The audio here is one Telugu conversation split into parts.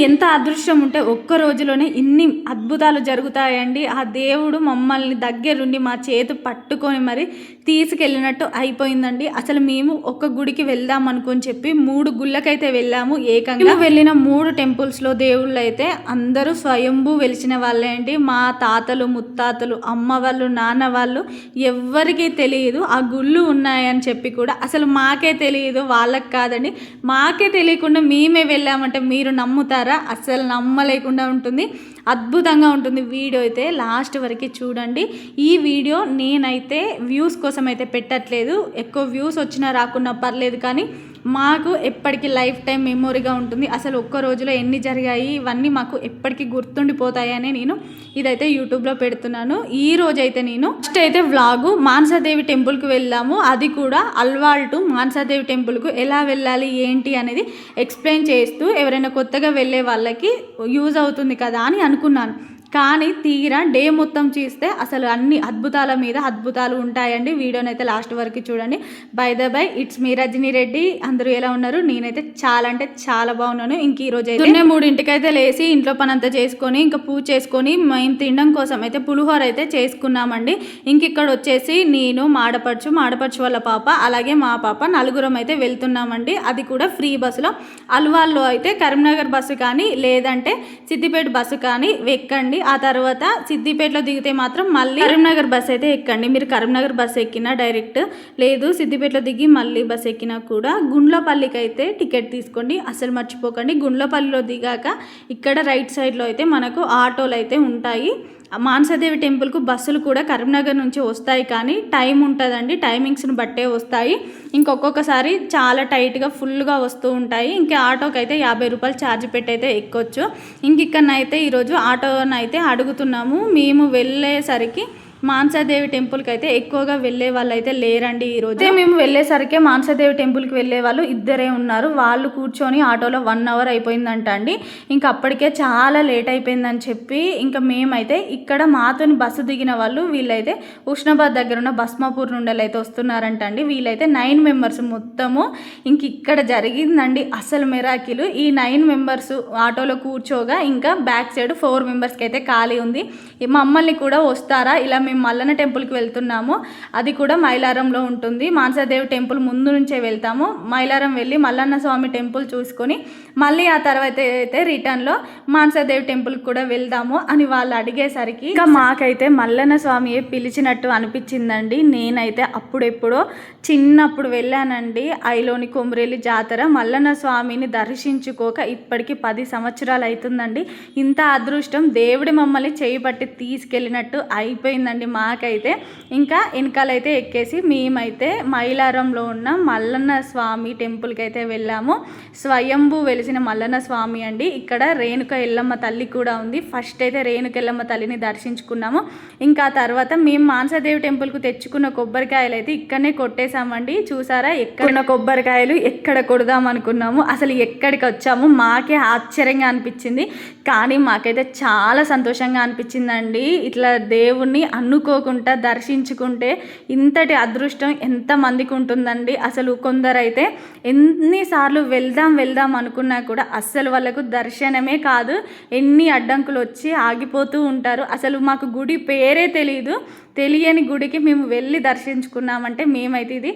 ఎంత అదృష్టం ఉంటే ఒక్క రోజులోనే ఇన్ని అద్భుతాలు జరుగుతాయండి. ఆ దేవుడు మమ్మల్ని దగ్గరుండి మా చేతు పట్టుకొని మరి తీసుకెళ్ళినట్టు అయిపోయిందండి. అసలు మేము ఒక గుడికి వెళ్దాం అనుకొని చెప్పి 3 గుళ్ళకైతే వెళ్ళాము. ఏకంగా వెళ్ళిన 3 టెంపుల్స్లో దేవుళ్ళు అయితే అందరూ స్వయంభూ వెలిసిన వాళ్ళే అండి. మా తాతలు ముత్తాతలు అమ్మ వాళ్ళు నాన్న వాళ్ళు ఎవ్వరికీ తెలియదు ఆ గుళ్ళు ఉన్నాయని చెప్పి కూడా. అసలు మాకే తెలియదు, వాళ్ళకి కాదండి. మాకే తెలియకుండా మేమే వెళ్ళామంటే మీరు నమ్ముతారా? అస్సలు నమ్మలేకుండా ఉంటుంది. అద్భుతంగా ఉంటుంది. వీడియో అయితే లాస్ట్ వరకు చూడండి. ఈ వీడియో నేనైతే వ్యూస్ కోసం అయితే పెట్టట్లేదు. ఎక్కువ వ్యూస్ వచ్చినా రాకున్నా పర్లేదు, కానీ మాకు ఎప్పటికీ లైఫ్ టైం మెమొరీగా ఉంటుంది. అసలు ఒక్క రోజులో ఎన్ని జరిగాయి ఇవన్నీ మాకు ఎప్పటికీ గుర్తుండిపోతాయని నేను ఇదైతే యూట్యూబ్లో పెడుతున్నాను. ఈ రోజైతే నేను ఫస్ట్ అయితే వ్లాగు మానసాదేవి టెంపుల్కి వెళ్ళాము. అది కూడా అల్వాల్ టు మానసాదేవి టెంపుల్కు ఎలా వెళ్ళాలి ఏంటి అనేది ఎక్స్ప్లెయిన్ చేస్తూ ఎవరైనా కొత్తగా వెళ్ళే వాళ్ళకి యూజ్ అవుతుంది కదా అని అనుకున్నాను. కానీ తీరా డే మొత్తం చూస్తే అసలు అన్ని అద్భుతాల మీద అద్భుతాలు ఉంటాయండి. వీడియోని అయితే లాస్ట్ వరకు చూడండి. By the by it's me Rajani Reddy. అందరూ ఎలా ఉన్నారు? నేనైతే చాలా అంటే చాలా బాగున్నాను. ఇంక ఈరోజు అయితే 3:00కి లేసి ఇంట్లో పని అంతా చేసుకొని ఇంకా పూజ చేసుకొని మేము తినడం కోసం అయితే పులిహోర అయితే చేసుకున్నామండి. ఇంక ఇక్కడ వచ్చేసి నేను మాడపడుచు వాళ్ళ పాప అలాగే మా పాప నలుగురం అయితే వెళ్తున్నామండి. అది కూడా ఫ్రీ బస్సులో. అల్వాల్లో అయితే కరీంనగర్ బస్సు కానీ లేదంటే సిద్దిపేట బస్సు కానీ ఎక్కండి. ఆ తర్వాత సిద్దిపేటలో దిగితే మాత్రం మళ్ళీ కరీంనగర్ బస్ అయితే ఎక్కండి. మీరు కరీంనగర్ బస్ ఎక్కినా డైరెక్ట్, లేదు సిద్దిపేటలో దిగి మళ్ళీ బస్ ఎక్కినా కూడా గుండ్లపల్లికి అయితే టికెట్ తీసుకోండి. అసలు మర్చిపోకండి. గుండ్లపల్లిలో దిగాక ఇక్కడ రైట్ సైడ్లో అయితే మనకు ఆటోలు అయితే ఉంటాయి. మానసాదేవి టెంపుల్కు బస్సులు కూడా కరీంనగర్ నుంచి వస్తాయి, కానీ టైం ఉంటుందండి. టైమింగ్స్ని బట్టే వస్తాయి. ఇంకొకసారి చాలా టైట్గా ఫుల్గా వస్తూ ఉంటాయి. ఇంకా ఆటోకి అయితే 50 రూపాయలు ఛార్జ్ పెట్టి అయితే ఎక్కొచ్చు. ఇక్కడనైతే ఈరోజు ఆటోనైతే అడుగుతున్నాము. మేము వెళ్ళేసరికి మానసాదేవి టెంపుల్కి అయితే ఎక్కువగా వెళ్ళే వాళ్ళు అయితే లేరండి. ఈరోజు మేము వెళ్ళేసరికి మానసాదేవి టెంపుల్కి వెళ్ళే వాళ్ళు ఇద్దరే ఉన్నారు. వాళ్ళు కూర్చొని ఆటోలో 1 అవర్ అయిపోయిందంట అండి. ఇంకా అప్పటికే చాలా లేట్ అయిపోయిందని చెప్పి ఇంకా మేమైతే ఇక్కడ మాతోని బస్సు దిగిన వాళ్ళు వీళ్ళైతే ఉష్ణాబాద్ దగ్గర ఉన్న భస్మాపూర్ నుండి అయితే వస్తున్నారంట అండి. వీళ్ళైతే 9 మెంబర్స్ మొత్తము. ఇంక ఇక్కడ జరిగిందండి అసలు మెరాకిల్. ఈ 9 మెంబర్స్ ఆటోలో కూర్చోగా ఇంకా బ్యాక్ సైడ్ 4 మెంబర్స్కి అయితే ఖాళీ ఉంది. మమ్మల్ని కూడా వస్తారా, ఇలా మేము మల్లన్న టెంపుల్కి వెళ్తున్నాము. అది కూడా మైలారంలో ఉంటుంది. మానసాదేవి టెంపుల్ ముందు నుంచే వెళ్తాము. మైలారం వెళ్ళి మల్లన్న స్వామి టెంపుల్ చూసుకొని మళ్ళీ ఆ తర్వాత అయితే రిటర్న్లో మానసాదేవి టెంపుల్కి కూడా వెళ్దాము అని వాళ్ళు అడిగేసరికి ఇంకా మాకైతే మల్లన్న స్వామి పిలిచినట్టు అనిపించిందండి. నేనైతే అప్పుడెప్పుడో చిన్నప్పుడు వెళ్ళానండి. ఐలోని కొమరేలి జాతర. మల్లన్న స్వామిని దర్శించుకోక ఇప్పటికి 10 సంవత్సరాలు అవుతుందండి. ఇంత అదృష్టం దేవుడి మమ్మల్ని చేయబట్టి తీసుకెళ్ళినట్టు అయిపోయిందండి మాకైతే. ఇంకా వెనకాలైతే ఎక్కేసి మేమైతే మైలారంలో ఉన్న మల్లన్న స్వామి టెంపుల్కి అయితే వెళ్ళాము. స్వయంభూ వెలిసిన మల్లన్న స్వామి అండి. ఇక్కడ రేణుక ఎల్లమ్మ తల్లి కూడా ఉంది. ఫస్ట్ అయితే రేణుక ఎల్లమ్మ తల్లిని దర్శించుకున్నాము. ఇంకా తర్వాత మేము మానసాదేవి టెంపుల్కు తెచ్చుకున్న కొబ్బరికాయలు అయితే ఇక్కడనే కొట్టేశామండి. చూసారా, ఎక్కడ కొబ్బరికాయలు ఎక్కడ కొడదాం అనుకున్నాము. అసలు ఎక్కడికి వచ్చాము మాకే ఆశ్చర్యంగా అనిపించింది, కానీ మాకైతే చాలా సంతోషంగా అనిపించిందండి. ఇట్లా దేవుణ్ణి అనుకోకుండా దర్శించుకుంటే ఇంతటి అదృష్టం ఎంతమందికి ఉంటుందండి. అసలు కొందరైతే ఎన్నిసార్లు వెళ్దాం అనుకున్నా కూడా అస్సలు వాళ్ళకు దర్శనమే కాదు. ఎన్ని అడ్డంకులు వచ్చి ఆగిపోతూ ఉంటారు. అసలు మాకు గుడి పేరే తెలియని గుడికి మేము వెళ్ళి దర్శించుకున్నామంటే మేమైతే ఇది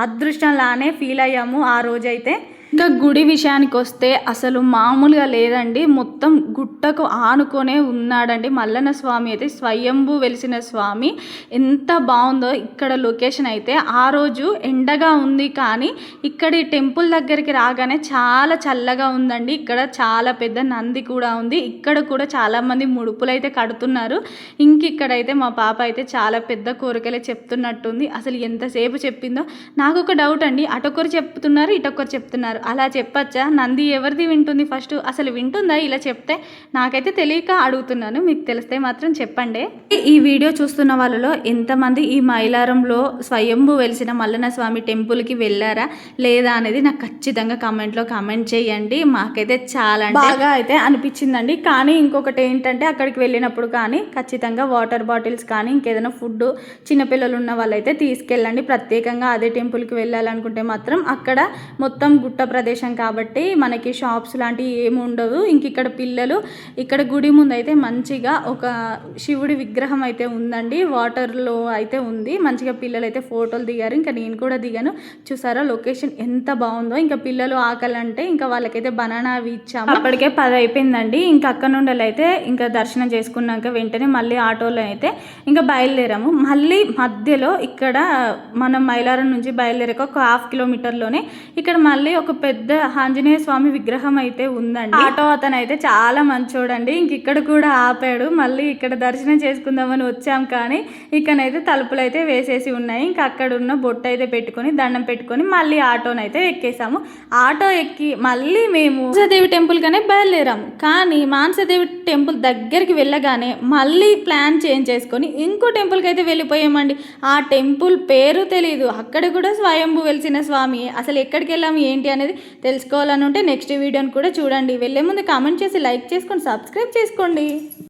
అదృష్టంలానే ఫీల్ అయ్యాము ఆ రోజైతే. ఇంకా గుడి విషయానికి వస్తే అసలు మామూలుగా లేదండి. మొత్తం గుట్టకు ఆనుకొనే ఉన్నాడండి మల్లన్న స్వామి అయితే. స్వయంభూ వెలిసిన స్వామి. ఎంత బాగుందో ఇక్కడ లొకేషన్ అయితే. ఆ రోజు ఎండగా ఉంది, కానీ ఇక్కడి టెంపుల్ దగ్గరికి రాగానే చాలా చల్లగా ఉందండి. ఇక్కడ చాలా పెద్ద నంది కూడా ఉంది. ఇక్కడ కూడా చాలామంది ముడుపులు అయితే కడుతున్నారు. ఇక్కడైతే మా పాప అయితే చాలా పెద్ద కోరికలే చెప్తున్నట్టుంది. అసలు ఎంతసేపు చెప్పిందో నాకు ఒక డౌట్ అండి. అటొకరు చెప్తున్నారు, ఇటొకరు చెప్తున్నారు. అలా చెప్పచ్చా? నంది ఎవరిది వింటుంది ఫస్ట్? అసలు వింటుందా ఇలా చెప్తే? నాకైతే తెలియక అడుగుతున్నాను. మీకు తెలిస్తే మాత్రం చెప్పండి. ఈ వీడియో చూస్తున్న వాళ్ళలో ఎంతమంది ఈ మైలారంలో స్వయంభూ వెలిసిన మల్లన్న స్వామి టెంపుల్కి వెళ్ళారా లేదా అనేది నాకు ఖచ్చితంగా కామెంట్లో కామెంట్ చేయండి. మాకైతే చాలా బాగా అయితే అనిపించిందండి. కానీ ఇంకొకటి ఏంటంటే అక్కడికి వెళ్ళినప్పుడు కానీ ఖచ్చితంగా వాటర్ బాటిల్స్ కానీ ఇంకేదైనా ఫుడ్ చిన్నపిల్లలు ఉన్న వాళ్ళైతే తీసుకెళ్ళండి. ప్రత్యేకంగా అదే టెంపుల్కి వెళ్ళాలనుకుంటే మాత్రం అక్కడ మొత్తం గుట్ట ప్రదేశం కాబట్టి మనకి షాప్స్ లాంటివి ఏమి ఉండవు. ఇంక ఇక్కడ పిల్లలు ఇక్కడ గుడి ముందు అయితే మంచిగా ఒక శివుడి విగ్రహం అయితే ఉందండి, వాటర్లో అయితే ఉంది. మంచిగా పిల్లలు అయితే ఫోటోలు దిగారు, ఇంకా నేను కూడా దిగాను. చూసారా లొకేషన్ ఎంత బాగుందో. ఇంకా పిల్లలు ఆకలి అంటే ఇంకా వాళ్ళకైతే బనానా అవి ఇచ్చాము. అప్పటికే 10 అయిపోయిందండి. ఇంకా అక్కడ నుండి అయితే ఇంకా దర్శనం చేసుకున్నాక వెంటనే మళ్ళీ ఆటోలో అయితే ఇంకా బయలుదేరాము. మళ్ళీ మధ్యలో ఇక్కడ మనం మైలారం నుంచి బయలుదేరాక ఒక 1/2 కిలోమీటర్లోనే ఇక్కడ మళ్ళీ ఒక పెద్ద ఆంజనేయ స్వామి విగ్రహం అయితే ఉందండి. ఆటో అతను అయితే చాలా మంచోడండి. ఇంక ఇక్కడ కూడా ఆపాడు. మళ్ళీ ఇక్కడ దర్శనం చేసుకుందామని వచ్చాం కానీ ఇక్కడైతే తలుపులు అయితే వేసేసి ఉన్నాయి. ఇంకా అక్కడ ఉన్న బొట్టు అయితే పెట్టుకొని దండం పెట్టుకొని మళ్ళీ ఆటోనైతే ఎక్కేసాము. ఆటో ఎక్కి మళ్ళీ మేము మానసదేవి టెంపుల్గానే బయలుదేరాము. కానీ మానసదేవి టెంపుల్ దగ్గరికి వెళ్ళగానే మళ్ళీ ప్లాన్ చేంజ్ చేసుకొని ఇంకో టెంపుల్కి అయితే వెళ్ళిపోయామండి. ఆ టెంపుల్ పేరు తెలీదు, అక్కడ కూడా స్వయంభూ వెలిసిన స్వామి. అసలు ఎక్కడికి వెళ్ళాము ఏంటి అనేది తెలుసుకోవాలని ఉంటే నెక్స్ట్ వీడియోని కూడా చూడండి. వెళ్ళే ముందు కామెంట్ చేసి లైక్ చేసుకొని సబ్స్క్రైబ్ చేసుకోండి.